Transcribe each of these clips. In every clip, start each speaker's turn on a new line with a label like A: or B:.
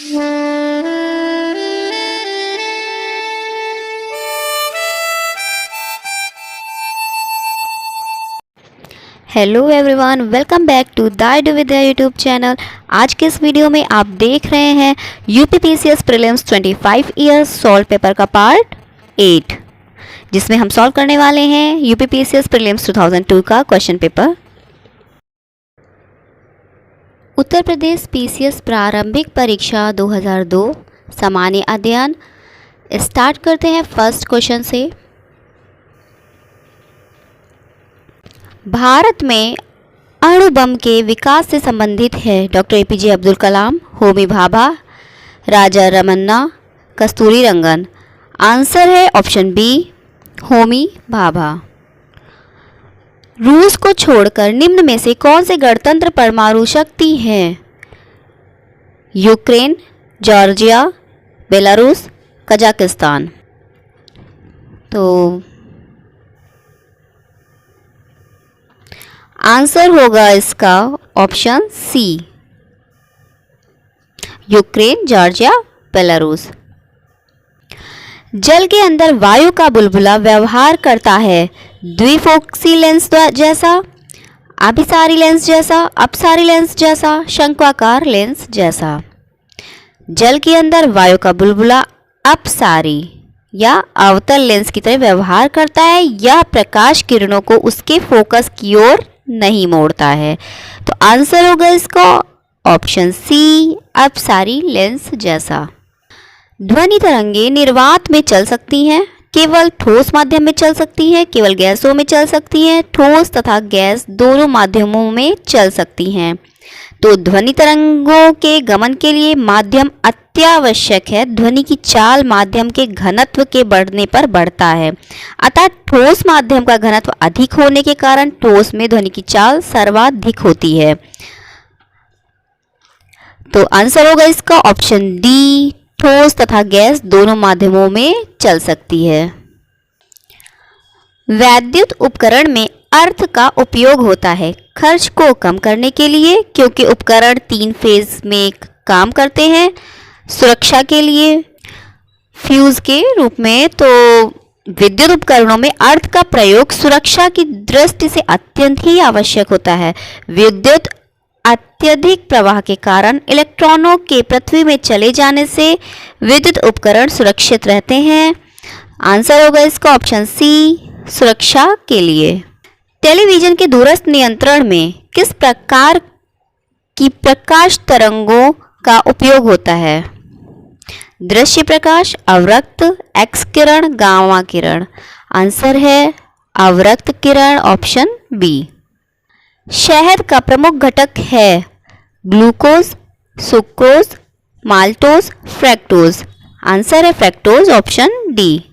A: Hello everyone, welcome back to the EduVidya YouTube channel. आज के इस वीडियो में आप देख रहे हैं UPPCS prelims 25 years solved paper का पार्ट 8, जिसमें हम सॉल्व करने वाले हैं यूपीपीसीएस प्रीलिम्स 2002 का question paper. Uttar Pradesh PCS प्रारंभिक परीक्षा 2002 सामान्य अध्ययन। स्टार्ट करते हैं फर्स्ट क्वेश्चन से। भारत में अणु बम के विकास से संबंधित है डॉक्टर एपीजे अब्दुल कलाम, होमी भाभा, राजा रमन्ना, कस्तूरी रंगन। आंसर है ऑप्शन बी, होमी भाभा। रूस को छोड़कर निम्न में से कौन से गणतंत्र परमाणु शक्ति हैं? Ukraine, Georgia, Belarus, Kazakhstan. तो आंसर होगा इसका option C, Ukraine, Georgia, Belarus. जल के अंदर वायु का बुलबुला व्यवहार करता है द्विफोक्सी लेंस जैसा, अभिसारी लेंस जैसा, अपसारी लेंस जैसा, शंक्वाकार लेंस जैसा। जल के अंदर वायु का बुलबुला अपसारी या अवतल लेंस की तरह व्यवहार करता है या प्रकाश किरणों को उसके फोकस की ओर नहीं मोड़ता है। तो आंसर होगा इसका ऑप्शन सी, अपसारी लेंस जैसा। ध्वनि तरंगे निर्वात में चल सकती हैं, केवल ठोस माध्यम में चल सकती हैं, केवल गैसों में चल सकती हैं, ठोस तथा गैस दोनों माध्यमों में चल सकती हैं। तो ध्वनि तरंगों के गमन के लिए माध्यम अत्यावश्यक है। ध्वनि की चाल माध्यम के घनत्व के बढ़ने पर बढ़ता है, अतः ठोस माध्यम का घनत्व अधिक होने के कारण ठोस में ध्वनि की चाल सर्वाधिक होती है। तो आंसर होगा इसका ऑप्शन डी, ठोस तथा गैस दोनों माध्यमों में चल सकती है। वैद्युत उपकरण में अर्थ का उपयोग होता है खर्च को कम करने के लिए, क्योंकि उपकरण 3 फेज में काम करते हैं। सुरक्षा के लिए, फ्यूज के रूप में। तो विद्युत उपकरणों में अर्थ का प्रयोग सुरक्षा की दृष्टि से अत्यंत ही आवश्यक होता है। विद्युत अत्यधिक प्रवाह के कारण इलेक्ट्रॉनों के पृथ्वी में चले जाने से विद्युत उपकरण सुरक्षित रहते हैं। आंसर होगा इसका ऑप्शन सी, सुरक्षा के लिए। टेलीविजन के दूरस्थ नियंत्रण में किस प्रकार की प्रकाश तरंगों का उपयोग होता है? दृश्य प्रकाश, अवरक्त, एक्स किरण, गामा किरण। आंसर है अवरक्त किरण, ऑप्शन बी। शहद का प्रमुख घटक है glucose, sucrose, maltose, fructose. Answer है फ्रैक्टोज, ऑप्शन डी।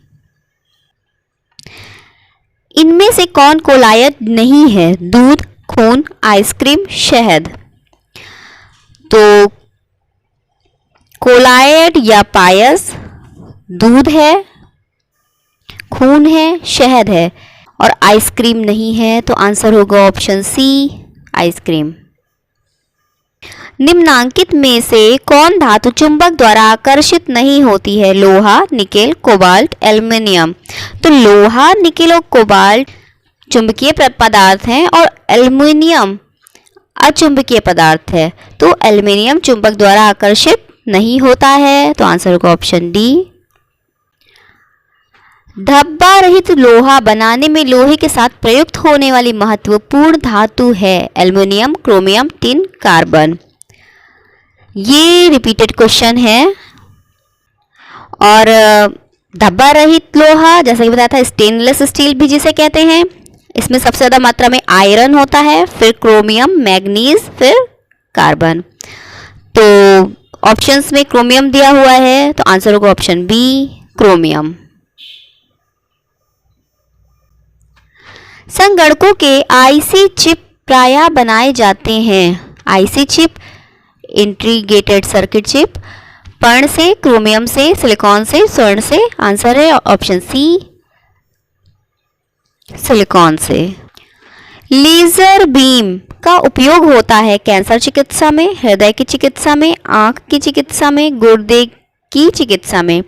A: इनमें से कौन कोलायत नहीं है? दूध, खून, आइसक्रीम, शहद। तो कोलायत या पायस दूध है, खून है, शहद है और आइसक्रीम नहीं है। तो आंसर होगा ऑप्शन सी, आइसक्रीम। निम्नांकित में से कौन धातु चुंबक द्वारा आकर्षित नहीं होती है? लोहा, निकेल, कोबाल्ट, एल्युमिनियम। तो लोहा, निकेल और कोबाल्ट चुंबकीय पदार्थ हैं और एल्युमिनियम अचुंबकीय पदार्थ है। तो एल्युमिनियम चुंबक द्वारा आकर्षित नहीं होता है। तो आंसर होगा ऑप्शन डी। धब्बा रहित लोहा बनाने में लोहे के साथ प्रयुक्त होने वाली महत्वपूर्ण धातु है एल्युमिनियम, क्रोमियम, टिन, कार्बन। ये रिपीटेड क्वेश्चन है। और धब्बा रहित लोहा, जैसा कि बताया था, स्टेनलेस स्टील भी जिसे कहते हैं, इसमें सबसे ज़्यादा मात्रा में आयरन होता है, फिर क्रोमियम, मैग्नीज, फिर कार्बन। तो ऑप्शंस में क्रोमियम दिया हुआ है, तो आंसर होगा ऑप्शन बी, क्रोमियम। संगणकों के आईसी चिप प्रायः बनाए जाते हैं। IC chip, integrated circuit chip, पर्ण से, क्रोमियम से, सिलिकॉन से, स्वर्ण से। आंसर है ऑप्शन सी, सिलिकॉन से। लेजर बीम का उपयोग होता है कैंसर चिकित्सा में, हृदय की चिकित्सा में, आंख की चिकित्सा में, गुर्दे की चिकित्सा में।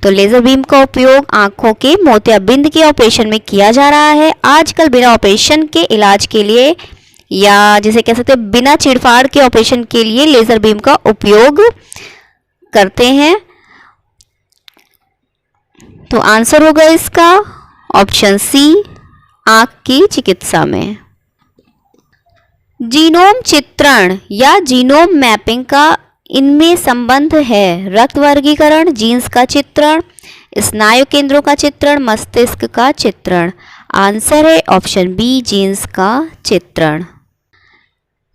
A: तो लेजर बीम का उपयोग आंखों के मोतियाबिंद के ऑपरेशन में किया जा रहा है। आजकल बिना ऑपरेशन के इलाज के लिए, या जिसे कह सकते हैं बिना चीड़फाड़ के ऑपरेशन के लिए, लेजर बीम का उपयोग करते हैं। तो आंसर होगा इसका ऑप्शन सी, आंख की चिकित्सा में। जीनोम चित्रण या जीनोम मैपिंग का इनमें संबंध है रक्त वर्गीकरण, जीन्स का चित्रण, स्नायु केंद्रों का चित्रण, मस्तिष्क का चित्रण। आंसर है ऑप्शन बी, जीन्स का चित्रण।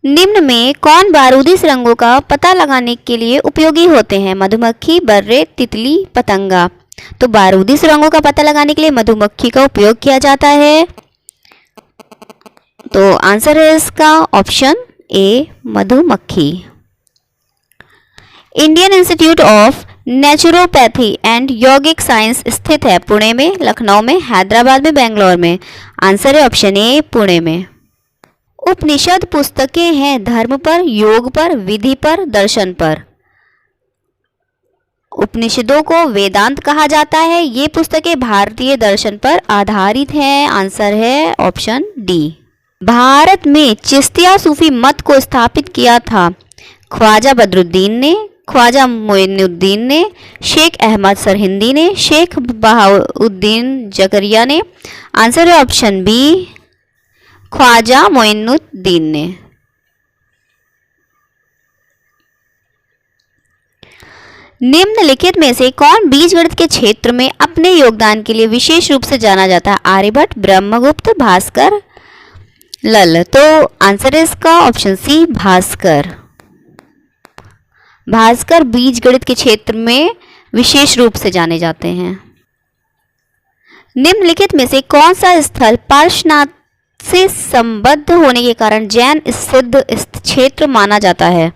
A: निम्न में कौन बारूदी सुरंगों का पता लगाने के लिए उपयोगी होते हैं? मधुमक्खी, बर्रे, तितली, पतंगा। तो बारूदी सुरंगों का पता लगाने के लिए मधुमक्खी का उपयोग किया जाता है। तो आंसर है इसका ऑप्शन ए, मधुमक्खी। Indian institute of naturopathy and यौगिक साइंस स्थित है पुणे में, लखनऊ में, हैदराबाद में, बेंगलोर में। आंसर है ऑप्शन ए, पुणे में। उपनिषद पुस्तकें हैं धर्म पर, योग पर, विधि पर, दर्शन पर। उपनिषदों को वेदांत कहा जाता है। ये पुस्तकें भारतीय दर्शन पर आधारित हैं। आंसर है ऑप्शन डी। भारत में चिश्तिया सूफी मत को स्थापित किया था ख्वाजा बदरुद्दीन ने, ख्वाजा मोइनुद्दीन ने, शेख अहमद सरहिंदी ने, शेख बहाउद्दीन जकरिया ने। आंसर है ऑप्शन बी, ख्वाजा मोइनुद्दीन ने। निम्नलिखित में से कौन बीजगणित के क्षेत्र में अपने योगदान के लिए विशेष रूप से जाना जाता है? आर्यभट्ट, ब्रह्मगुप्त, भास्कर, लल। तो आंसर है इसका ऑप्शन सी, भास्कर। भास्कर बीजगणित के क्षेत्र में विशेष रूप से जाने जाते हैं। निम्नलिखित में से कौन सा स्थल पार्श्वनाथ से संबद्ध होने के कारण जैन सिद्ध क्षेत्र माना जाता है?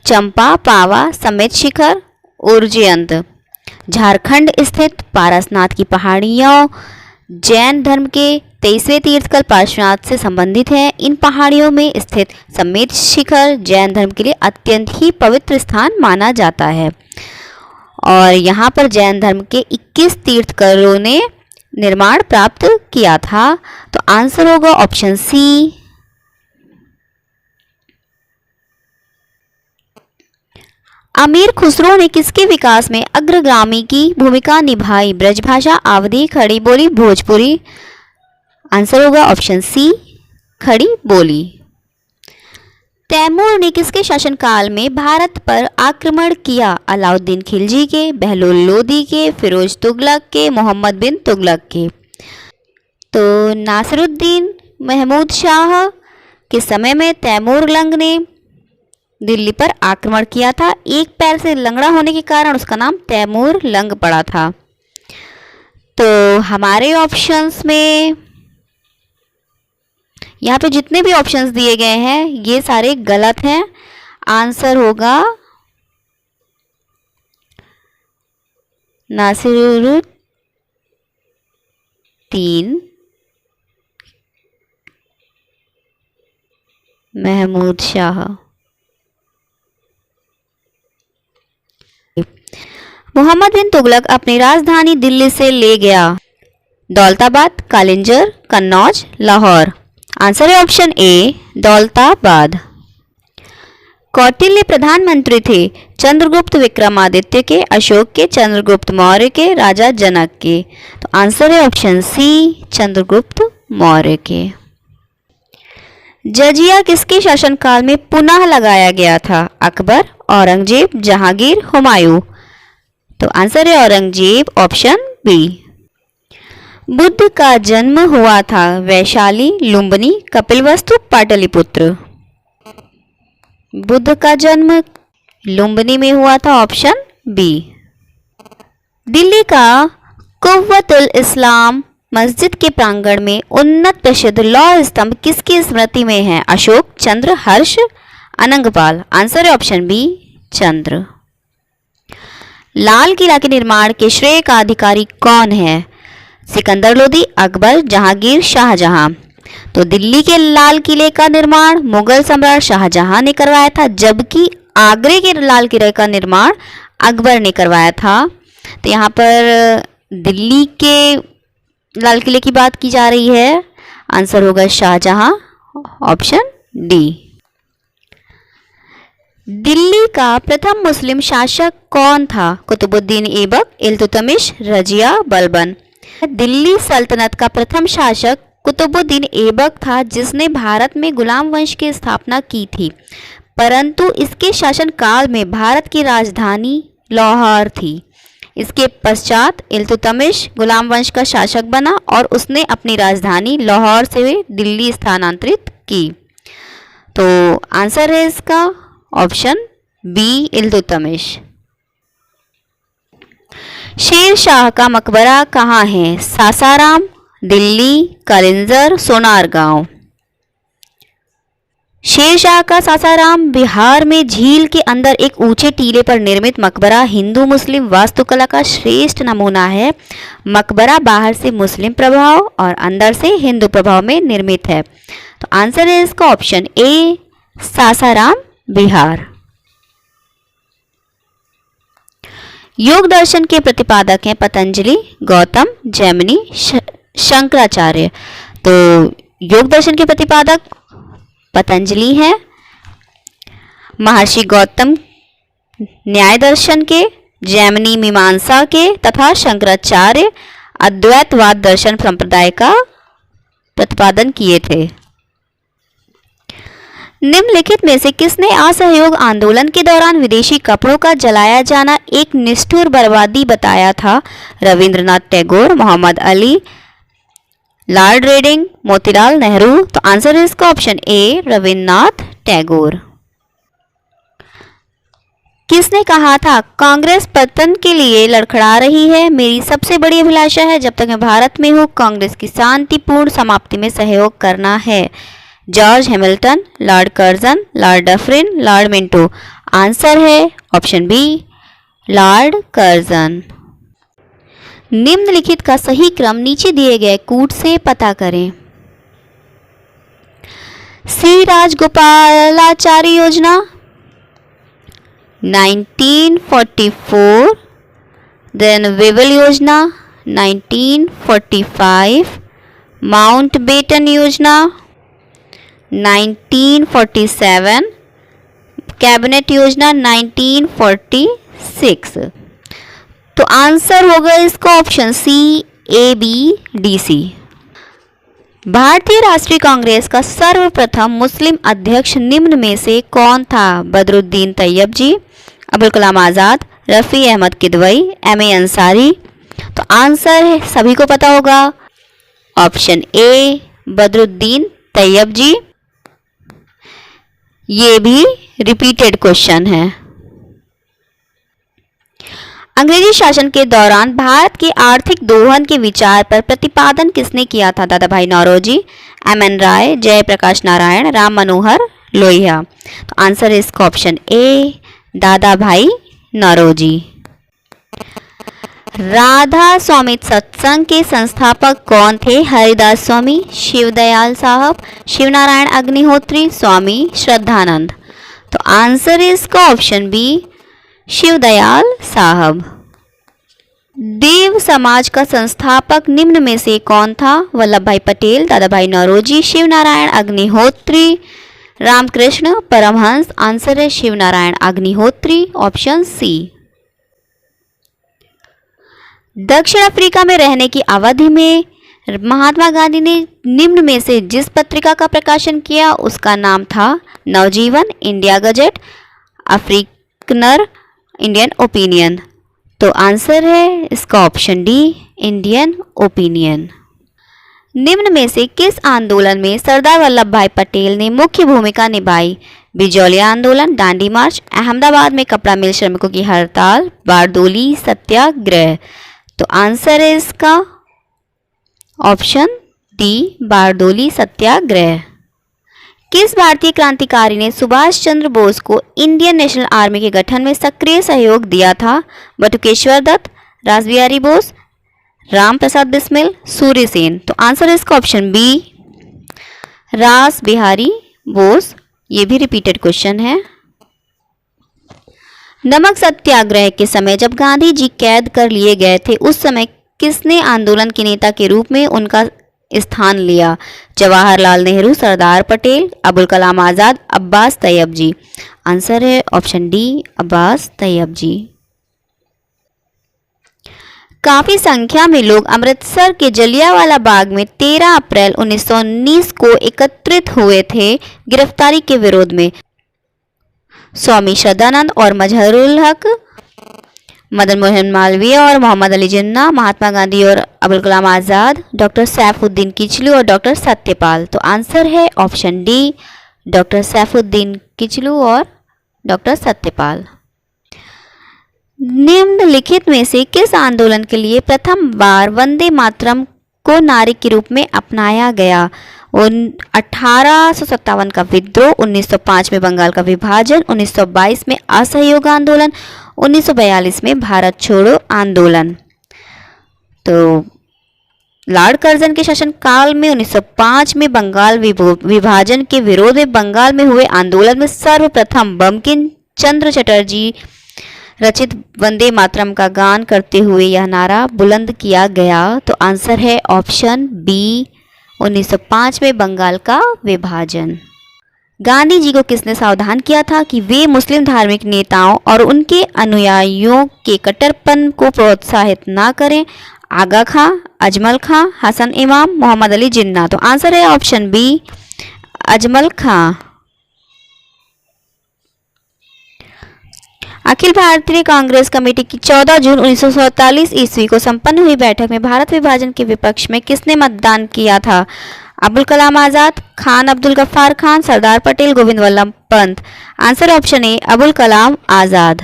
A: चंपा, पावा, समेत शिखर, उर्जयंत। झारखंड स्थित पारसनाथ की पहाड़ियों जैन धर्म के 23वें तीर्थंकर पार्श्वनाथ से संबंधित है। इन पहाड़ियों में स्थित समेत शिखर जैन धर्म के लिए अत्यंत ही पवित्र स्थान माना जाता है और यहाँ पर जैन धर्म के 21 तीर्थंकरों ने निर्माण प्राप्त किया था। तो आंसर होगा ऑप्शन सी। अमीर खुसरो ने किसके विकास में अग्रगामी की भूमिका निभाई? ब्रजभाषा, अवधी, खड़ी बोली, भोजपुरी। आंसर होगा ऑप्शन सी, खड़ी बोली। तैमूर ने किसके शासनकाल में भारत पर आक्रमण किया? अलाउद्दीन खिलजी के, बहलोल लोदी के, फिरोज तुगलक के, मोहम्मद बिन तुगलक के। तो नासिरुद्दीन महमूद शाह के समय में तैमूर लंग ने दिल्ली पर आक्रमण किया था। एक पैर से लंगड़ा होने के कारण उसका नाम तैमूर लंग पड़ा था। तो हमारे ऑप्शंस में यहाँ पे जितने भी ऑप्शंस दिए गए हैं ये सारे गलत हैं। आंसर होगा नासिरुद्दीन महमूद शाह। मोहम्मद बिन तुगलक अपनी राजधानी दिल्ली से ले गया दौलताबाद, कालिंजर, कन्नौज, लाहौर। आंसर है ऑप्शन ए, दौलताबाद। कौटिल्य प्रधानमंत्री थे चंद्रगुप्त विक्रमादित्य के, अशोक के, चंद्रगुप्त मौर्य के, राजा जनक के। तो आंसर है ऑप्शन सी, चंद्रगुप्त मौर्य के। जजिया किसके शासनकाल में पुनः लगाया गया था? अकबर, औरंगजेब, जहांगीर, हुमायूं। तो आंसर है औरंगजेब, ऑप्शन बी। बुद्ध का जन्म हुआ था वैशाली, लुम्बिनी, कपिलवस्तु, पाटलिपुत्र। बुद्ध का जन्म लुम्बिनी में हुआ था, ऑप्शन बी। दिल्ली का कुव्वतुल इस्लाम मस्जिद के प्रांगण में उन्नत प्रसिद्ध लौह स्तंभ किसकी स्मृति में है? अशोक, चंद्र, हर्ष, अनंगपाल। आंसर है ऑप्शन बी, चंद्र। लाल किला के निर्माण के श्रेय का अधिकारी कौन है? सिकंदर लोदी, अकबर, जहांगीर, शाहजहां। तो दिल्ली के लाल किले का निर्माण मुगल सम्राट शाहजहां ने करवाया था, जबकि आगरे के लाल किले का निर्माण अकबर ने करवाया था। तो यहाँ पर दिल्ली के लाल किले की बात की जा रही है। आंसर होगा शाहजहां, ऑप्शन डी। दिल्ली का प्रथम मुस्लिम शासक कौन था? कुतुबुद्दीन ऐबक, इल्तुतमिश, रजिया, बलबन। दिल्ली सल्तनत का प्रथम शासक कुतुबुद्दीन ऐबक था, जिसने भारत में गुलाम वंश की स्थापना की थी, परंतु इसके शासनकाल में भारत की राजधानी लाहौर थी। इसके पश्चात इल्तुतमिश गुलाम वंश का शासक बना और उसने अपनी राजधानी लाहौर से दिल्ली स्थानांतरित की। तो आंसर है इसका ऑप्शन बी, इल्तुतमिश। शेर शाह का मकबरा कहाँ है? सासाराम, दिल्ली, कलिंजर, सोनारगांव। शेर शाह का सासाराम बिहार में झील के अंदर एक ऊंचे टीले पर निर्मित मकबरा हिंदू मुस्लिम वास्तुकला का श्रेष्ठ नमूना है। मकबरा बाहर से मुस्लिम प्रभाव और अंदर से हिंदू प्रभाव में निर्मित है। तो आंसर है इसका ऑप्शन ए, सासाराम, बिहार। योग दर्शन के प्रतिपादक हैं पतंजलि, गौतम, जैमिनी, शंकराचार्य। तो योग दर्शन के प्रतिपादक पतंजलि है। महर्षि गौतम न्याय दर्शन के, जैमिनी मीमांसा के तथा शंकराचार्य अद्वैतवाद दर्शन संप्रदाय का प्रतिपादन किए थे। निम्नलिखित में से किसने असहयोग आंदोलन के दौरान विदेशी कपड़ों का जलाया जाना एक निष्ठुर बर्बादी बताया था? Rabindranath Tagore, Mohammad Ali, Lord Reading, Motilal Nehru. तो आंसर है इसका ऑप्शन ए, रविंद्रनाथ टैगोर। किसने कहा था कांग्रेस पतन के लिए लड़खड़ा रही है? मेरी सबसे बड़ी अभिलाषा है जब तक मैं भारत में हूँ कांग्रेस की शांतिपूर्ण समाप्ति में सहयोग करना है। George Hamilton, Lord Curzon, Lord Dufferin, Lord Minto. Answer है ऑप्शन बी, लॉर्ड कर्जन। निम्नलिखित का सही क्रम नीचे दिए गए कूट से पता करें। श्री राजगोपालाचारी योजना 1944, देन विवल योजना 1945, माउंटबेटन योजना 1947, कैबिनेट योजना 1946। तो आंसर होगा इसका ऑप्शन सी, ए, बी, डी, सी। भारतीय राष्ट्रीय कांग्रेस का सर्वप्रथम मुस्लिम अध्यक्ष निम्न में से कौन था? बदरुद्दीन तैयब जी, अबुल कलाम आज़ाद, रफ़ी अहमद किदवई, एम.ए. अंसारी। तो आंसर है सभी को पता होगा, ऑप्शन ए, बदरुद्दीन तैयब जी। ये भी रिपीटेड क्वेश्चन है। अंग्रेजी शासन के दौरान भारत के आर्थिक दोहन के विचार पर प्रतिपादन किसने किया था? दादा भाई नौरोजी, एम.एन. राय, जयप्रकाश नारायण, राम मनोहर लोहिया। तो आंसर है इसका ऑप्शन ए, दादा भाई नौरोजी। राधा स्वामी सत्संग के संस्थापक कौन थे? हरिदास स्वामी, शिवदयाल साहब, शिवनारायण अग्निहोत्री, स्वामी श्रद्धानंद। तो आंसर है इसका ऑप्शन बी, शिवदयाल साहब। देव समाज का संस्थापक निम्न में से कौन था? वल्लभ भाई पटेल, दादा भाई नौरोजी, शिवनारायण अग्निहोत्री, रामकृष्ण परमहंस। आंसर है शिवनारायण अग्निहोत्री, ऑप्शन सी। दक्षिण अफ्रीका में रहने की अवधि में महात्मा गांधी ने निम्न में से जिस पत्रिका का प्रकाशन किया उसका नाम था? नवजीवन, इंडिया गजेट, अफ्रीकनर, इंडियन ओपिनियन। तो आंसर है इसका ऑप्शन डी, इंडियन ओपिनियन। निम्न में से किस आंदोलन में सरदार वल्लभ भाई पटेल ने मुख्य भूमिका निभाई? बिजौलिया आंदोलन, दांडी मार्च, अहमदाबाद में कपड़ा मिल श्रमिकों की हड़ताल, बारदोली सत्याग्रह। तो आंसर है इसका ऑप्शन डी, बारदोली सत्याग्रह। किस भारतीय क्रांतिकारी ने सुभाष चंद्र बोस को इंडियन नेशनल आर्मी के गठन में सक्रिय सहयोग दिया था? बटुकेश्वर दत्त, रासबिहारी बोस, राम प्रसाद बिस्मिल, सूर्य सेन। तो आंसर है इसका ऑप्शन बी, रास बिहारी बोस, ये भी रिपीटेड क्वेश्चन है। नमक सत्याग्रह के समय जब गांधी जी कैद कर लिए गए थे उस समय किसने आंदोलन के नेता के रूप में उनका स्थान लिया? जवाहरलाल नेहरू, सरदार पटेल, अबुल कलाम आज़ाद, अब्बास तैयब जी। आंसर है ऑप्शन डी, अब्बास तैयब जी। काफी संख्या में लोग अमृतसर के जलियांवाला बाग में 13 अप्रैल 1919 को एकत्रित हुए थे गिरफ्तारी के विरोध में। स्वामी श्रद्धानंद और मजहरुल हक, मदन मोहन मालवीय और मोहम्मद अली जिन्ना, महात्मा गांधी और अबुल कलाम आज़ाद, डॉक्टर सैफुद्दीन किचलू और डॉक्टर सत्यपाल। तो आंसर है option D, doctor Saifuddin Kitchlew और डॉक्टर सत्यपाल। निम्नलिखित में से किस आंदोलन के लिए प्रथम बार वंदे मातरम को नारे के रूप में अपनाया गया? 1857 का विद्रोह, 1905 में बंगाल का विभाजन, 1922 में असहयोग आंदोलन, 1942 में भारत छोड़ो आंदोलन। तो लॉर्ड कर्जन के शासनकाल में 1905 में बंगाल विभाजन के विरोध में बंगाल में हुए आंदोलन में सर्वप्रथम बंकिम चंद्र चटर्जी रचित वंदे मातरम का गान करते हुए यह नारा बुलंद किया गया। तो आंसर है ऑप्शन बी, 1905 में बंगाल का विभाजन। गांधी जी को किसने सावधान किया था कि वे मुस्लिम धार्मिक नेताओं और उनके अनुयायियों के कट्टरपन को प्रोत्साहित ना करें? आगा खां, अजमल खां, हसन इमाम, मोहम्मद अली जिन्ना। तो आंसर है ऑप्शन बी, अजमल खां। अखिल भारतीय कांग्रेस कमेटी की 14 जून 1947 ईस्वी को संपन्न हुई बैठक में भारत विभाजन के विपक्ष में किसने मतदान किया था? Abul Kalam Azad, Khan Abdul Ghaffar Khan, Sardar Patel, Govind Vallabh Pant. Answer option A, Abul Kalam Azad.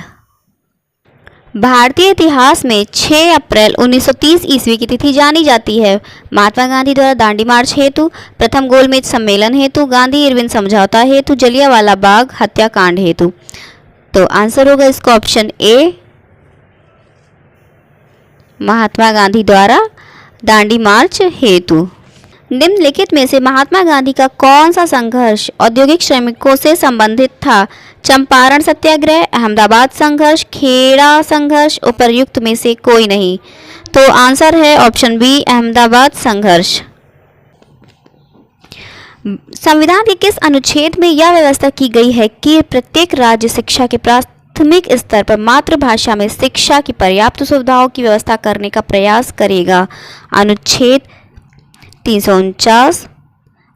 A: भारतीय इतिहास में 6 अप्रैल 1930 ईस्वी की तिथि जानी जाती है। महात्मा गांधी द्वारा दांडी मार्च हेतु, प्रथम गोलमेज सम्मेलन हेतु, गांधी इरविन समझौता हेतु, जलियांवाला बाग हत्याकांड हेतु। तो आंसर होगा इसका ऑप्शन ए, महात्मा गांधी द्वारा दांडी मार्च हेतु। निम्नलिखित में से महात्मा गांधी का कौन सा संघर्ष औद्योगिक श्रमिकों से संबंधित था? चंपारण सत्याग्रह, अहमदाबाद संघर्ष, खेड़ा संघर्ष, उपर्युक्त में से कोई नहीं। तो आंसर है ऑप्शन बी, अहमदाबाद संघर्ष। संविधान के किस अनुच्छेद में यह व्यवस्था की गई है कि प्रत्येक राज्य शिक्षा के प्राथमिक स्तर पर मातृभाषा में शिक्षा की पर्याप्त सुविधाओं की व्यवस्था करने का प्रयास करेगा? अनुच्छेद 349,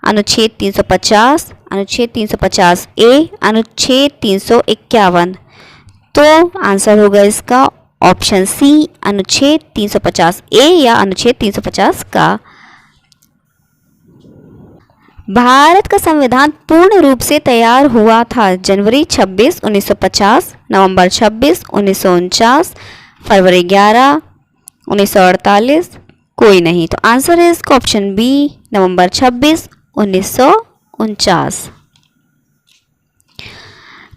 A: अनुच्छेद 350, अनुच्छेद 350 ए, अनुच्छेद 351। तो आंसर होगा इसका ऑप्शन सी, अनुच्छेद 350 ए या अनुच्छेद 350 का। भारत का संविधान पूर्ण रूप से तैयार हुआ था जनवरी 26, 1950, नवंबर 26, 1949, फरवरी 11, 1948, कोई नहीं। तो आंसर है इसका ऑप्शन बी, नवंबर 26, 1949।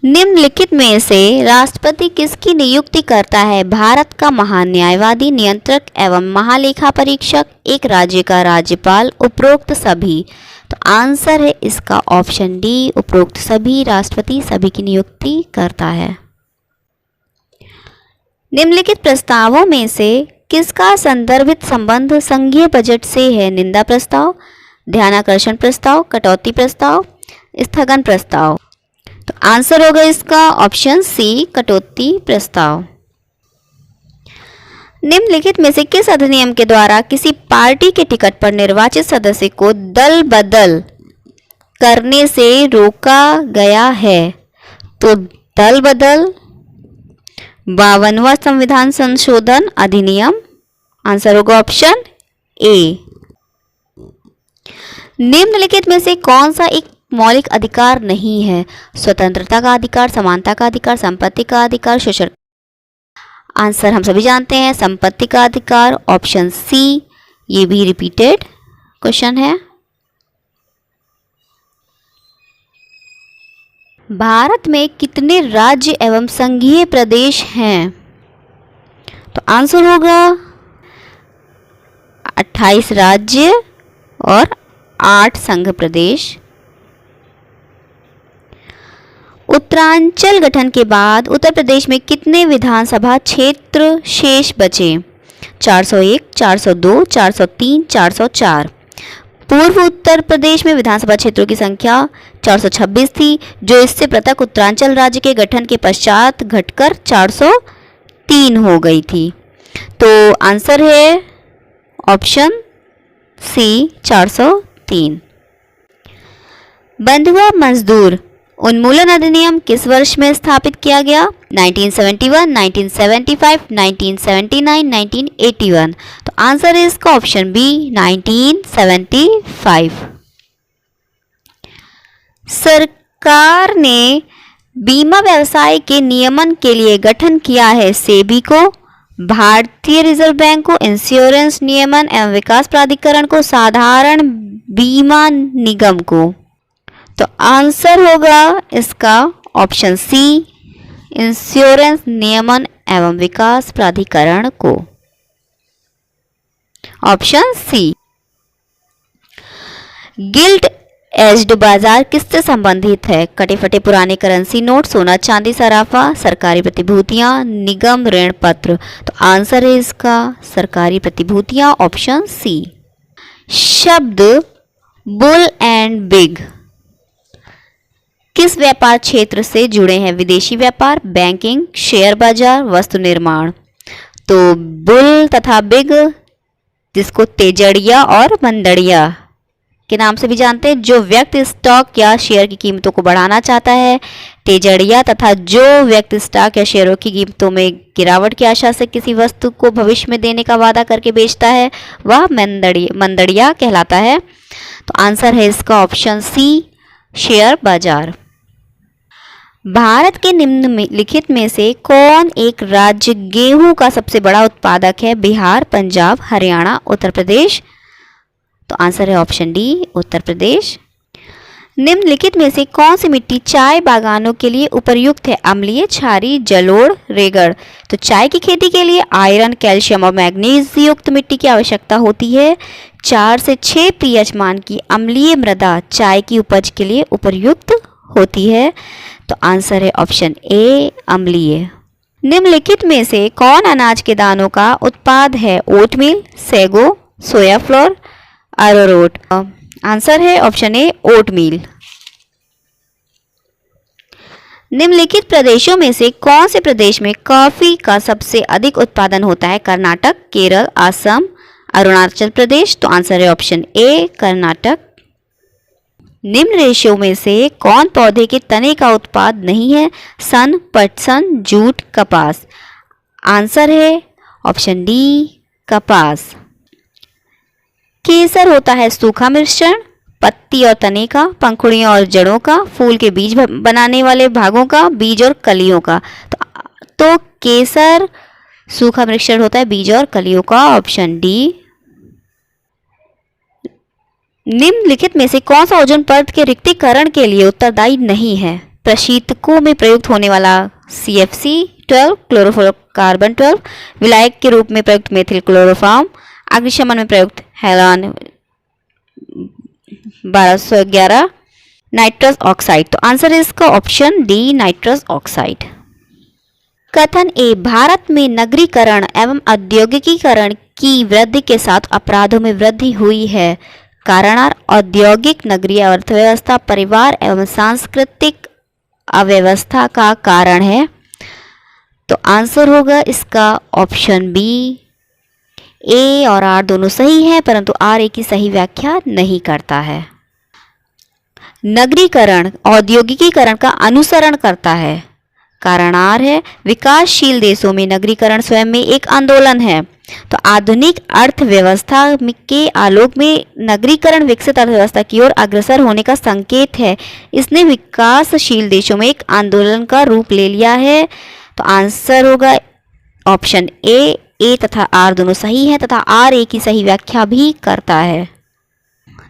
A: निम्नलिखित में से राष्ट्रपति किसकी नियुक्ति करता है? भारत का महान न्यायवादी, नियंत्रक एवं महालेखा परीक्षक, एक राज्य का राज्यपाल, उपरोक्त सभी। तो आंसर है इसका ऑप्शन डी, उपरोक्त सभी। राष्ट्रपति सभी की नियुक्ति करता है। निम्नलिखित प्रस्तावों में से किसका संदर्भित संबंध संघीय बजट से है? निंदा प्रस्ताव, ध्यानाकर्षण प्रस्ताव, कटौती प्रस्ताव, स्थगन प्रस्ताव। तो आंसर होगा इसका ऑप्शन सी, कटौती प्रस्ताव। निम्नलिखित में से किस अधिनियम के द्वारा किसी पार्टी के टिकट पर निर्वाचित सदस्य को दल बदल करने से रोका गया है? तो दल बदल 52वां संविधान संशोधन अधिनियम। आंसर होगा ऑप्शन ए। निम्नलिखित में से कौन सा एक मौलिक अधिकार नहीं है? स्वतंत्रता का अधिकार, समानता का अधिकार, संपत्ति का अधिकार, शोषण। आंसर हम सभी जानते हैं, संपत्ति का अधिकार, ऑप्शन सी। ये भी रिपीटेड क्वेश्चन है। भारत में कितने राज्य एवं संघीय प्रदेश हैं? तो आंसर होगा 28 राज्य और 8 संघ प्रदेश उत्तरांचल गठन के बाद उत्तर प्रदेश में कितने विधानसभा क्षेत्र शेष बचे? 401, 402, 403, 404। पूर्व उत्तर प्रदेश में विधानसभा क्षेत्रों की संख्या 426 थी, जो इससे पृथक उत्तरांचल राज्य के गठन के पश्चात घटकर 403 हो गई थी। तो आंसर है ऑप्शन सी 403। बंधुआ मजदूर उन्मूलन अधिनियम किस वर्ष में स्थापित किया गया? 1971, 1975, 1979, 1981। तो आंसर है इसका ऑप्शन बी 1975। सरकार ने बीमा व्यवसाय के नियमन के लिए गठन किया है सेबी को, भारतीय रिजर्व बैंक को, इंश्योरेंस नियमन एवं विकास प्राधिकरण को, साधारण बीमा निगम को। तो आंसर होगा इसका ऑप्शन सी इंश्योरेंस नियमन एवं विकास प्राधिकरण को, ऑप्शन सी। गिल्ट एज्ड बाजार किससे संबंधित है? कटे फटे पुराने करेंसी नोट, सोना चांदी सराफा, सरकारी प्रतिभूतियां, निगम ऋण पत्र। तो आंसर है इसका सरकारी प्रतिभूतियां, ऑप्शन सी। शब्द बुल एंड बिग किस व्यापार क्षेत्र से जुड़े हैं? विदेशी व्यापार, बैंकिंग, शेयर बाजार, वस्तु निर्माण। तो बुल तथा बिग, जिसको तेजड़िया और मंदड़िया के नाम से भी जानते हैं, जो व्यक्ति स्टॉक या शेयर की कीमतों को बढ़ाना चाहता है तेजड़िया, तथा जो व्यक्ति स्टॉक या शेयरों की कीमतों में गिरावट की आशा से किसी वस्तु को भविष्य में देने का वादा करके बेचता है, वह मंदड़िया कहलाता है। तो आंसर है इसका ऑप्शन सी शेयर बाजार। भारत के निम्नलिखित में से कौन एक राज्य गेहूं का सबसे बड़ा उत्पादक है? बिहार, पंजाब, हरियाणा, उत्तर प्रदेश। तो आंसर है ऑप्शन डी उत्तर प्रदेश। निम्नलिखित में से कौन सी मिट्टी चाय बागानों के लिए उपयुक्त है? अम्लीय, क्षारीय, जलोढ़, रेगड़। तो चाय की खेती के लिए आयरन, कैल्शियम और मैग्नीज युक्त मिट्टी की आवश्यकता होती है। 4 से 6 pH मान की अम्लीय मृदा चाय की उपज के लिए उपयुक्त होती है। तो आंसर है ऑप्शन ए अम्लीय। निम्नलिखित में से कौन अनाज के दानों का उत्पाद है? ओटमील, सेगो, सोया फ्लोर, अरारोट। आंसर है ऑप्शन ए ओटमील। निम्नलिखित प्रदेशों में से कौन से प्रदेश में कॉफी का सबसे अधिक उत्पादन होता है? कर्नाटक, केरल, असम, अरुणाचल प्रदेश। तो आंसर है ऑप्शन ए कर्नाटक। निम्न रेशों में से कौन पौधे के तने का उत्पाद नहीं है? सन, पटसन, जूट, कपास। आंसर है ऑप्शन डी कपास। केसर होता है सूखा मिश्रण पत्ती और तने का, पंखुड़ियों और जड़ों का, फूल के बीज बनाने वाले भागों का, बीज और कलियों का। तो केसर सूखा मिश्रण होता है बीज और कलियों का, ऑप्शन डी। निम्नलिखित में से कौन सा ओजोन परत के रिक्तीकरण के लिए उत्तरदायी नहीं है? प्रशीतकों में प्रयुक्त होने वाला CFC12, क्लोरोफ्लोरोकार्बन 12, विलायक के रूप में प्रयुक्त मेथिल क्लोरोफॉर्म, अग्निशमन में प्रयुक्त हेलान 1211, नाइट्रस ऑक्साइड। तो आंसर है इसका ऑप्शन डी नाइट्रस ऑक्साइड। कथन ए भारत में नगरीकरण एवं औद्योगिकीकरण की वृद्धि के साथ अपराधों में वृद्धि हुई है। कारण औद्योगिक नगरीय अर्थव्यवस्था परिवार एवं सांस्कृतिक अव्यवस्था का कारण है। तो आंसर होगा इसका ऑप्शन बी। ए और आर दोनों सही है, परंतु आर ए की सही व्याख्या नहीं करता है। नगरीकरण औद्योगिकीकरण का अनुसरण करता है, कारण आर है। विकासशील देशों में नगरीकरण स्वयं में एक आंदोलन है। तो आधुनिक अर्थव्यवस्था के आलोक में नगरीकरण विकसित अर्थव्यवस्था की ओर अग्रसर होने का संकेत है। इसने विकासशील देशों में एक आंदोलन का रूप ले लिया है। तो आंसर होगा ऑप्शन ए। ए तथा आर दोनों सही है तथा आर ए की सही व्याख्या भी करता है।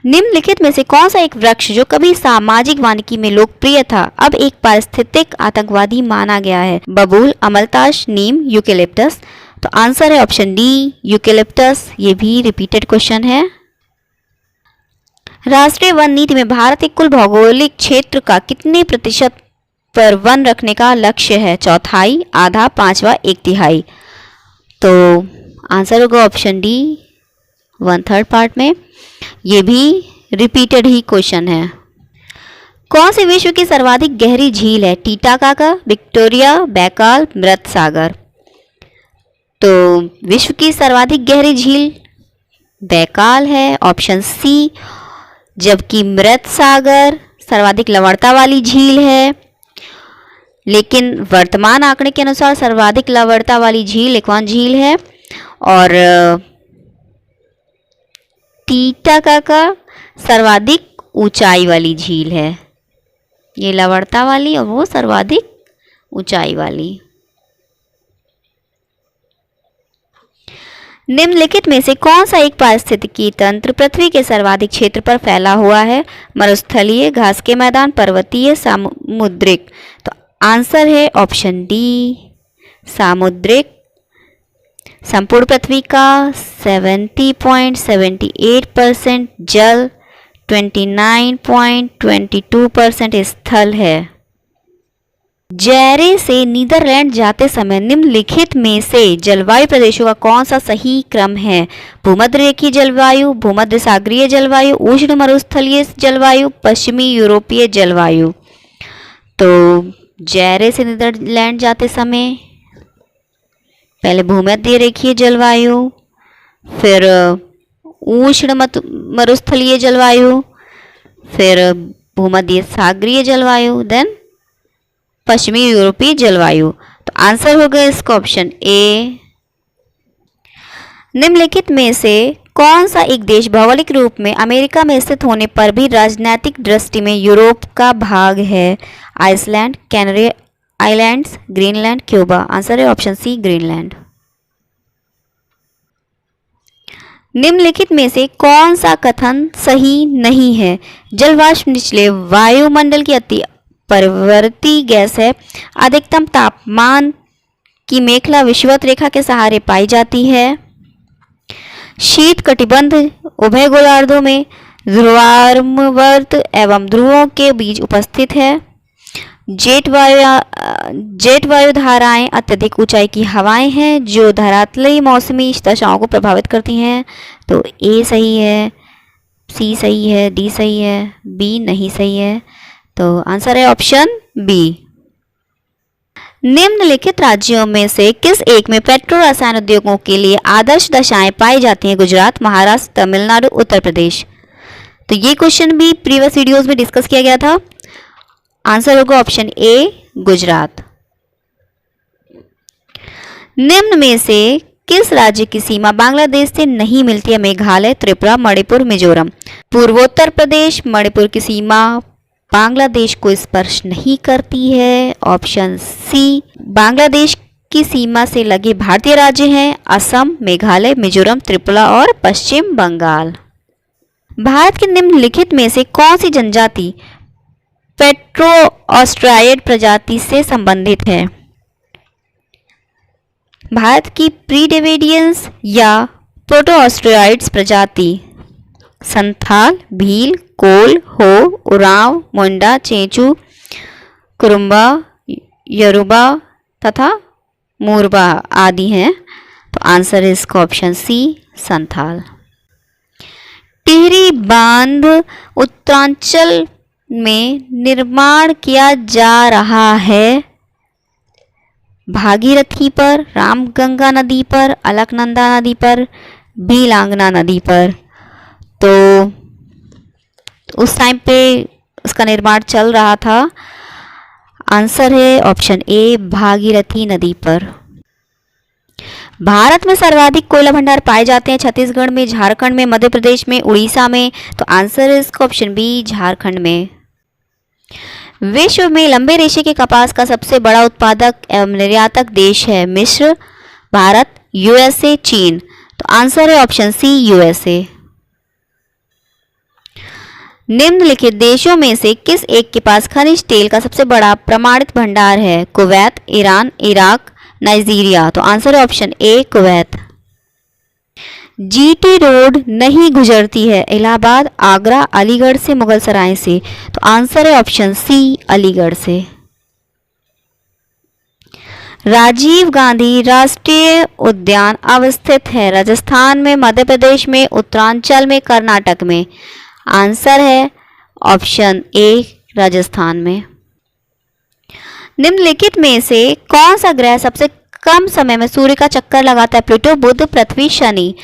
A: निम्नलिखित में से कौन सा एक वृक्ष जो कभी सामाजिक वानिकी में लोकप्रिय था अब एक पारिस्थितिक आतंकवादी माना गया है? बबूल, अमलताश, नीम, यूकेलिप्टस। तो आंसर है ऑप्शन डी यूकेलिप्टस। ये भी रिपीटेड क्वेश्चन है। राष्ट्रीय वन नीति में भारत के कुल भौगोलिक क्षेत्र का कितने प्रतिशत पर 1 रखने का लक्ष्य है? चौथाई, आधा, पांचवा, एक तिहाई। तो आंसर होगा ऑप्शन डी, 1/3 पार्ट में। ये भी रिपीटेड ही क्वेश्चन है। कौन सी विश्व की सर्वाधिक गहरी झील है? टीटाकाका, विक्टोरिया, बैकाल, मृत सागर। तो विश्व की सर्वाधिक गहरी झील बैकाल है, ऑप्शन सी। जबकि मृत सागर सर्वाधिक लवणता वाली झील है, लेकिन वर्तमान आंकड़े के अनुसार सर्वाधिक लवणता वाली झील एकवान झील है, और टीटाकाका सर्वाधिक ऊंचाई वाली झील है। ये लवणता वाली और वो सर्वाधिक ऊंचाई वाली। निम्नलिखित में से कौन सा एक पारिस्थितिकी तंत्र पृथ्वी के सर्वाधिक क्षेत्र पर फैला हुआ है? मरुस्थलीय, घास के मैदान, पर्वतीय, सामुद्रिक। तो आंसर है ऑप्शन डी, सामुद्रिक। संपूर्ण पृथ्वी का 70.78% जल, 29.22% स्थल है। जैरे से नीदरलैंड जाते समय निम्नलिखित में से जलवायु प्रदेशों का कौन सा सही क्रम है? भूमध्य रेखीय जलवायु, भूमध्य सागरीय जलवायु, उष्ण मरुस्थलीय जलवायु, पश्चिमी यूरोपीय जलवायु। तो जैरे से नीदरलैंड जाते समय पहले भूमध्य रेखीय जलवायु, फिर उष्ण मरुस्थलीय जलवायु, फिर भूमध्य सागरीय जलवायु, देन पश्चिमी यूरोपीय जलवायु। तो आंसर होगा इसका ऑप्शन ए। निम्नलिखित में से कौन सा एक देश भौगोलिक रूप में अमेरिका में स्थित होने पर भी राजनीतिक दृष्टि में यूरोप का भाग है? Iceland, Canary Islands, Greenland, Cuba. Answer है ऑप्शन सी, ग्रीनलैंड। निम्नलिखित में से कौन सा कथन सही नहीं है? जलवाष्प निचले वायुमंडल की अति परिवर्ती गैस है। अधिकतम तापमान की मेखला विषुवत रेखा के सहारे पाई जाती है। शीत कटिबंध उभय गोलार्धों में ध्रुवार्मवर्त एवं ध्रुवों के बीच उपस्थित है। जेट वायु धाराएं अत्यधिक ऊंचाई की हवाएं हैं जो धरातलीय मौसमी दशाओं को प्रभावित करती हैं। तो ए सही है, सी सही है, डी सही है, बी नहीं सही है। तो आंसर है ऑप्शन बी। निम्नलिखित राज्यों में से किस एक में पेट्रो रसायन उद्योगों के लिए आदर्श दशाएं पाई जाती हैं? गुजरात, महाराष्ट्र, तमिलनाडु, उत्तर प्रदेश। तो ये क्वेश्चन भी प्रीवियस वीडियोस में डिस्कस किया गया था। आंसर होगा ऑप्शन ए, गुजरात। निम्न में से किस राज्य की सीमा बांग्लादेश से नहीं मिलती है? मेघालय, त्रिपुरा, मणिपुर, मिजोरम। पूर्वोत्तर प्रदेश मणिपुर की सीमा बांग्लादेश को स्पर्श नहीं करती है। ऑप्शन सी। बांग्लादेश की सीमा से लगे भारतीय राज्य हैं असम, मेघालय, मिजोरम, त्रिपुरा और पश्चिम बंगाल। भारत के निम्नलिखित में से कौन सी जनजाति पेट्रोऑस्ट्राइड प्रजाति से संबंधित है? भारत की प्रीडेविडियंस या प्रोटोऑस्ट्राइड्स प्रजाति। संथाल, भील, कोल, हो, उरांव, मुंडा, चेंचू, कुरुम्बा, यरुबा तथा मूरबा आदि हैं। तो आंसर है इसका ऑप्शन सी, संथाल। टिहरी बांध उत्तरांचल में निर्माण किया जा रहा है। भागीरथी पर, रामगंगा नदी पर, अलकनंदा नदी पर, बीलांगना नदी पर। तो उस टाइम पे उसका निर्माण चल रहा था। आंसर है ऑप्शन ए, भागीरथी नदी पर। भारत में सर्वाधिक कोयला भंडार पाए जाते हैं छत्तीसगढ़ में, झारखंड में, मध्य प्रदेश में, उड़ीसा में। तो आंसर है इसका ऑप्शन बी, झारखंड में। विश्व में लंबे रेशे के कपास का सबसे बड़ा उत्पादक एवं निर्यातक देश है? मिस्र, भारत, यूएसए, चीन। तो आंसर है ऑप्शन सी, यूएसए। निम्नलिखित देशों में से किस एक के पास खनिज तेल का सबसे बड़ा प्रमाणित भंडार है? Kuwait, Iran, Iraq, Nigeria. तो आंसर है option A, Kuwait. GT road नहीं गुजरती है? इलाहाबाद, आगरा, अलीगढ़ से, मुगलसराय से। तो आंसर है ऑप्शन सी, अलीगढ़ से। राजीव गांधी राष्ट्रीय उद्यान अवस्थित है राजस्थान में, मध्य प्रदेश में, उत्तरांचल में, कर्नाटक में। आंसर है ऑप्शन ए राजस्थान में। निम्नलिखित में से कौन सा ग्रह सबसे कम समय में सूर्य का चक्कर लगाता है? प्लूटो, बुध, पृथ्वी, शनि।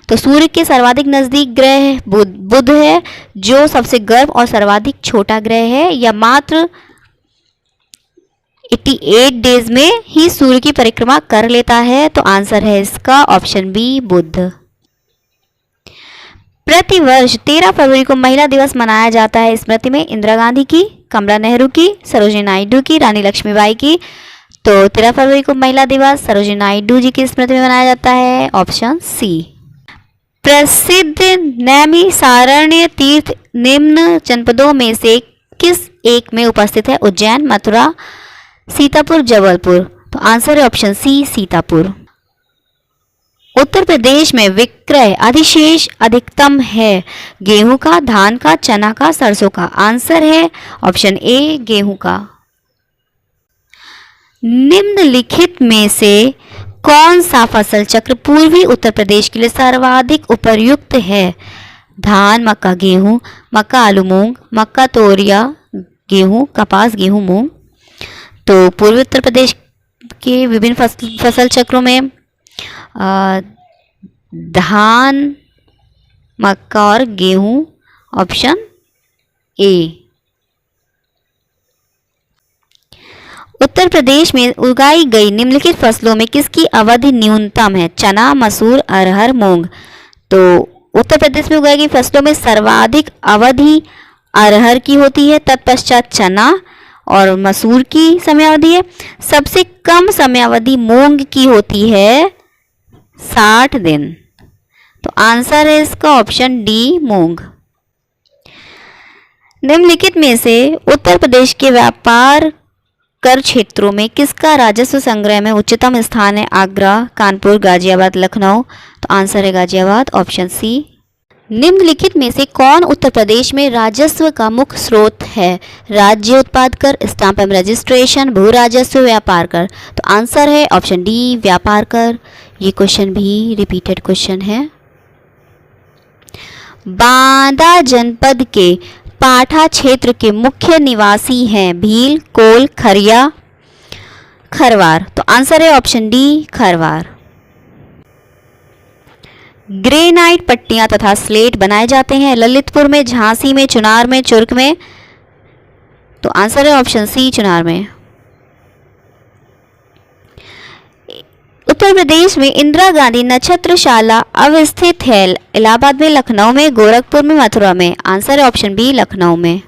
A: तो सूर्य के सर्वाधिक नजदीक ग्रह बुध है, जो सबसे गर्म और सर्वाधिक छोटा ग्रह है। या मात्र 88 डेज में ही सूर्य की परिक्रमा कर लेता है। तो आंसर है इसका ऑप्शन बी बुध। प्रतिवर्ष 13 फरवरी को महिला दिवस मनाया जाता है स्मृति में इंदिरा गांधी की, कमला नेहरू की, सरोजिनी नायडू की, रानी लक्ष्मीबाई की। तो 13 फरवरी को महिला दिवस सरोजिनी नायडू जी की स्मृति में मनाया जाता है, ऑप्शन सी। प्रसिद्ध नैमिषारण्य तीर्थ निम्न जनपदों में से किस एक में उपस्थित है? उज्जैन, मथुरा, सीतापुर, जबलपुर। तो आंसर है ऑप्शन सी सीतापुर। उत्तर प्रदेश में विक्रय अधिशेष अधिकतम है गेहूं का, धान का, चना का, सरसों का। आंसर है ऑप्शन ए गेहूं का। निम्नलिखित में से कौन सा फसल चक्र पूर्वी उत्तर प्रदेश के लिए सर्वाधिक उपयुक्त है? धान, मक्का, गेहूं, मक्का, आलू, मूंग, मक्का, तोरिया, गेहूं, कपास, गेहूं, मूंग। तो पूर्वी उत्तर प्रदेश के विभिन्न फसल चक्रों में धान, मक्का और गेहूं, ऑप्शन ए। उत्तर प्रदेश में उगाई गई निम्नलिखित फसलों में किसकी अवधि न्यूनतम है? चना, मसूर, अरहर, मूंग। तो उत्तर प्रदेश में उगाई गई फसलों में सर्वाधिक अवधि अरहर की होती है, तत्पश्चात चना और मसूर की समयावधि है। सबसे कम समयावधि मूंग की होती है 60 दिन। तो आंसर है इसका ऑप्शन डी मूंग। निम्नलिखित में से उत्तर प्रदेश के व्यापार कर क्षेत्रों में किसका राजस्व संग्रह में उच्चतम स्थान है? आगरा, कानपुर, गाजियाबाद, लखनऊ। तो आंसर है गाजियाबाद, ऑप्शन सी। निम्नलिखित में से कौन उत्तर प्रदेश में राजस्व का मुख्य स्रोत है? राज्य उत्पाद कर, स्टाम्प एवं रजिस्ट्रेशन, भू राजस्व, व्यापार कर। तो आंसर है ऑप्शन डी व्यापार कर। ये क्वेश्चन भी रिपीटेड क्वेश्चन है। बांदा जनपद के पाठा क्षेत्र के मुख्य निवासी हैं भील, कोल, खरिया, खरवार। तो आंसर है ऑप्शन डी खरवार। ग्रेनाइट पट्टियां तथा स्लेट बनाए जाते हैं ललितपुर में, झांसी में, चुनार में, चुर्क में। तो आंसर है ऑप्शन सी चुनार में। उत्तर प्रदेश में इंदिरा गांधी नक्षत्रशाला अवस्थित है इलाहाबाद में, लखनऊ में, गोरखपुर में, मथुरा में। आंसर है ऑप्शन बी लखनऊ में।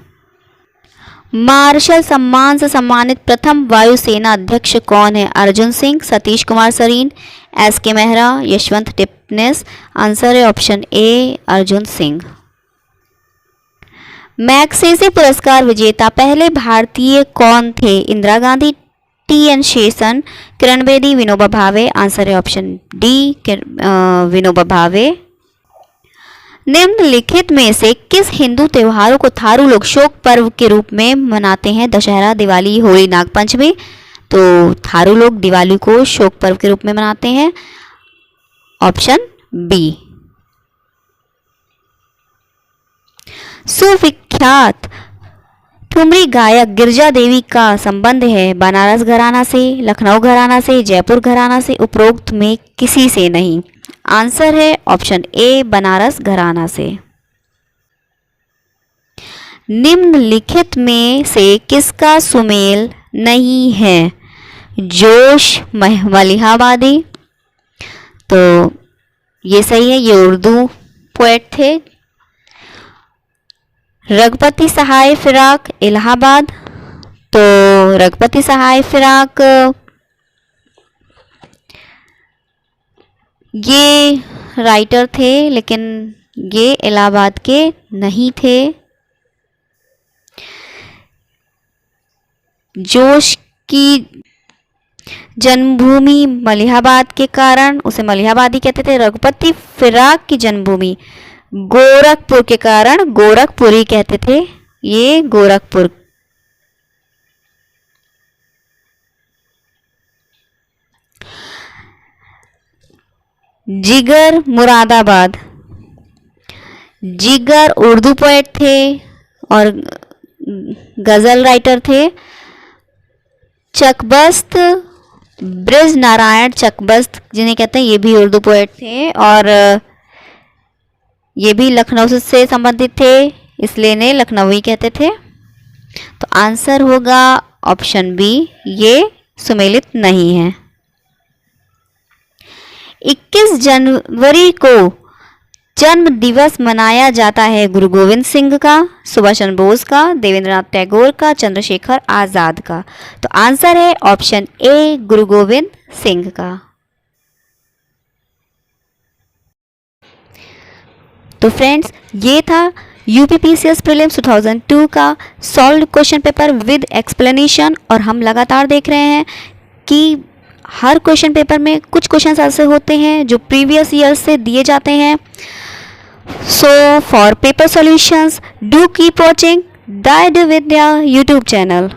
A: मार्शल सम्मान से सम्मानित प्रथम वायुसेना अध्यक्ष कौन है? अर्जुन सिंह, सतीश कुमार सरीन, एस के मेहरा, यशवंत टिपनेस। आंसर है option A Arjun Singh. Magsaysay पुरस्कार विजेता पहले भारतीय कौन थे? Indira Gandhi, T N Seshan, Kiran Bedi, Vinoba Bhave. Answer है ऑप्शन डी विनोबा भावे। निम्नलिखित में से किस हिंदू त्योहारों को थारू लोग शोक पर्व के रूप में मनाते हैं? दशहरा, दिवाली, होली, नागपंचमी। तो थारू लोग दिवाली को शोक पर्व के रूप में मनाते हैं, ऑप्शन बी। सुविख्यात ठुमरी गायक गिरजा देवी का संबंध है बनारस घराना से, लखनऊ घराना से, जयपुर घराना से, उपरोक्त में किसी से नहीं। आंसर है ऑप्शन ए बनारस घराना से। निम्नलिखित में से किसका सुमेल नहीं है? जोश मलिहाबादी। तो ये सही है, ये उर्दू पोएट थे। रघुपति सहाय फिराक इलाहाबाद। तो रघुपति सहाय फिराक ये राइटर थे, लेकिन ये इलाहाबाद के नहीं थे। जोश की जन्मभूमि मलिहाबाद के कारण उसे मलिहाबादी कहते थे। रघुपति फिराक की जन्मभूमि गोरखपुर के कारण गोरखपुरी कहते थे। ये गोरखपुर। जिगर मुरादाबाद। जिगर उर्दू पोएट थे और गज़ल राइटर थे। चकबस्त, ब्रिज नारायण चकबस्त जिन्हें कहते हैं, ये भी उर्दू पोएट थे और ये भी लखनऊ से संबंधित थे, इसलिए इन्हें लखनवी कहते थे। तो आंसर होगा ऑप्शन बी, ये सुमेलित नहीं है। 21 जनवरी को जन्म दिवस मनाया जाता है गुरु गोविंद सिंह का, सुभाष चंद्र बोस का, देवेंद्रनाथ टैगोर का, चंद्रशेखर आज़ाद का। तो आंसर है ऑप्शन ए, गुरु गोविंद सिंह का। तो फ्रेंड्स, ये था यूपीपीसीएस प्रीलिम्स 2002 का solved question paper with explanation. और हम लगातार देख रहे हैं कि हर क्वेश्चन पेपर में कुछ क्वेश्चन ऐसे होते हैं जो प्रीवियस ईयर से दिए जाते हैं। So for paper solutions do keep watching the EduVidya YouTube channel.